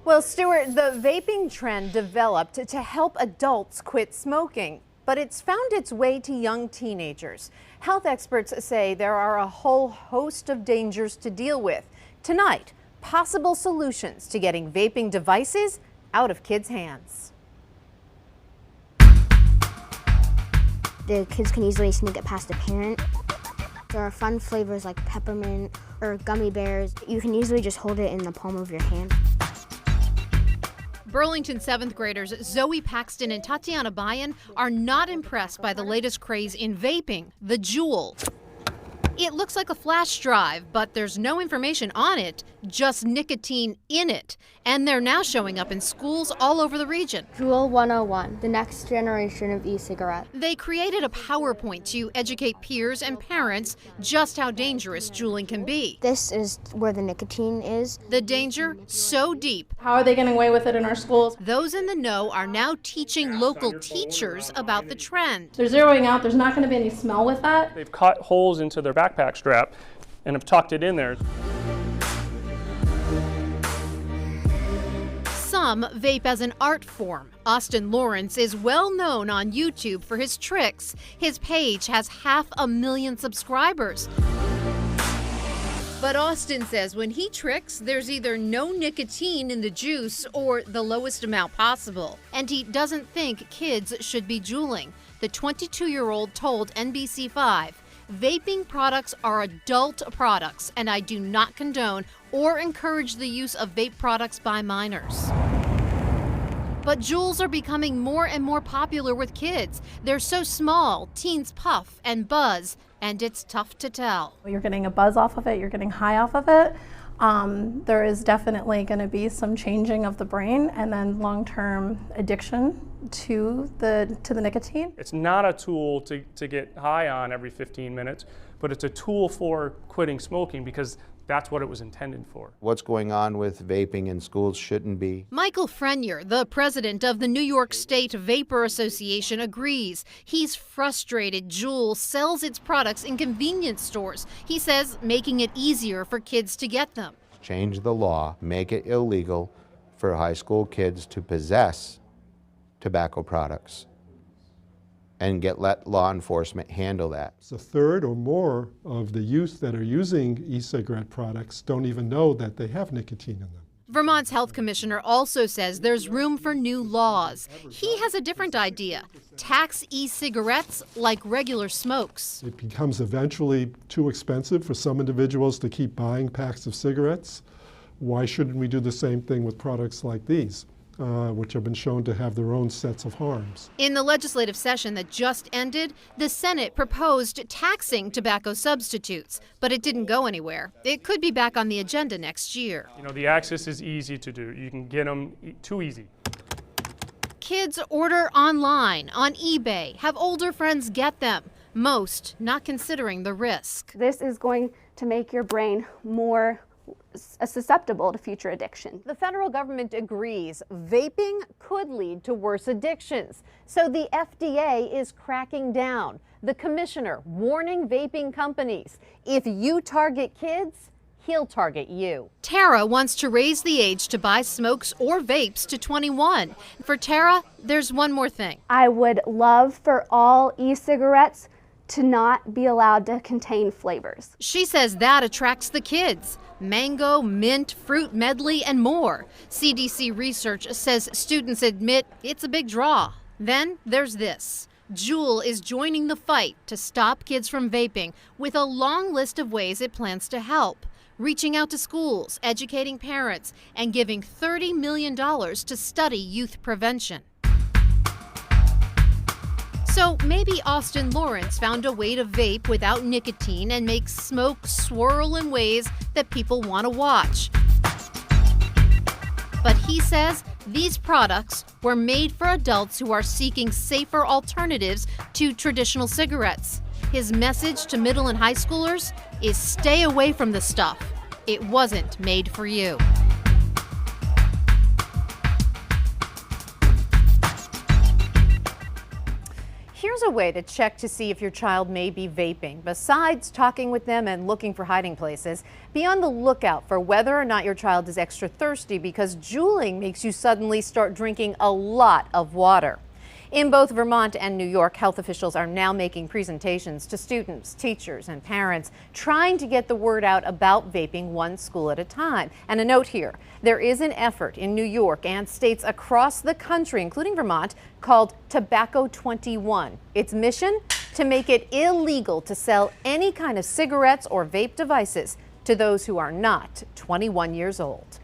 Well, Stuart, the vaping trend developed to help adults quit smoking, but it's found its way to young teenagers. Health experts say there are a whole host of dangers to deal with. Tonight, possible solutions to getting vaping devices out of kids' hands. The kids can easily sneak it past a parent. There are fun flavors like peppermint or gummy bears. You can easily just hold it in the palm of your hand. Burlington 7th graders Zoe Paxton and Tatiana Bayan are not impressed by the latest craze in vaping, the Juul. It looks like a flash drive, but there's no information on it, just nicotine in it. And they're now showing up in schools all over the region. Juul 101, the next generation of e-cigarette. They created a PowerPoint to educate peers and parents just how dangerous juuling can be. This is where the nicotine is. The danger so deep. How are they getting away with it in our schools? Those in the know are now teaching local teachers about the trend. They're zeroing out, there's not going to be any smell with that. They've cut holes into their backpack strap and have tucked it in there. Some vape as an art form. Austin Lawrence is well known on YouTube for his tricks. His page has 500,000 subscribers. But Austin says when he tricks, there's either no nicotine in the juice or the lowest amount possible. And he doesn't think kids should be juuling. The 22-year-old told NBC5, "Vaping products are adult products, and I do not condone or encourage the use of vape products by minors." But Juuls are becoming more and more popular with kids. They're so small, teens puff and buzz, and it's tough to tell. You're getting a buzz off of it, you're getting high off of it. There is definitely going to be some changing of the brain and then long-term addiction to the nicotine. It's not a tool to get high on every 15 minutes, but it's a tool for quitting smoking because that's what it was intended for. What's going on with vaping in schools shouldn't be. Michael Frenier, the president of the New York State Vapor Association, agrees. He's frustrated Juul sells its products in convenience stores. He says making it easier for kids to get them. Change the law, make it illegal for high school kids to possess tobacco products and let law enforcement handle that. A third or more of the youth that are using e-cigarette products don't even know that they have nicotine in them. Vermont's health commissioner also says there's room for new laws. He has a different idea. Tax e-cigarettes like regular smokes. It becomes eventually too expensive for some individuals to keep buying packs of cigarettes. Why shouldn't we do the same thing with products like these, which have been shown to have their own sets of harms? In the legislative session that just ended, the Senate proposed taxing tobacco substitutes, but it didn't go anywhere. It could be back on the agenda next year. You know, the access is easy to do. You can get them too easy. Kids order online, on eBay, have older friends get them. Most not considering the risk. This is going to make your brain more susceptible to future addiction. The federal government agrees vaping could lead to worse addictions, so the FDA is cracking down. The commissioner warning vaping companies, if you target kids, he'll target you. Tara wants to raise the age to buy smokes or vapes to 21. For Tara, there's one more thing. I would love for all e-cigarettes to not be allowed to contain flavors. She says that attracts the kids. Mango, mint, fruit medley, and more. CDC research says students admit it's a big draw. Then there's this. Juul is joining the fight to stop kids from vaping with a long list of ways it plans to help. Reaching out to schools, educating parents, and giving $30 million to study youth prevention. So maybe Austin Lawrence found a way to vape without nicotine and make smoke swirl in ways that people want to watch. But he says these products were made for adults who are seeking safer alternatives to traditional cigarettes. His message to middle and high schoolers is stay away from the stuff. It wasn't made for you. Here's a another way to check to see if your child may be vaping. Besides talking with them and looking for hiding places, be on the lookout for whether or not your child is extra thirsty, because Juuling makes you suddenly start drinking a lot of water. In both Vermont and New York, health officials are now making presentations to students, teachers, and parents, trying to get the word out about vaping one school at a time. And a note here, there is an effort in New York and states across the country, including Vermont, called Tobacco 21. Its mission? To make it illegal to sell any kind of cigarettes or vape devices to those who are not 21 years old.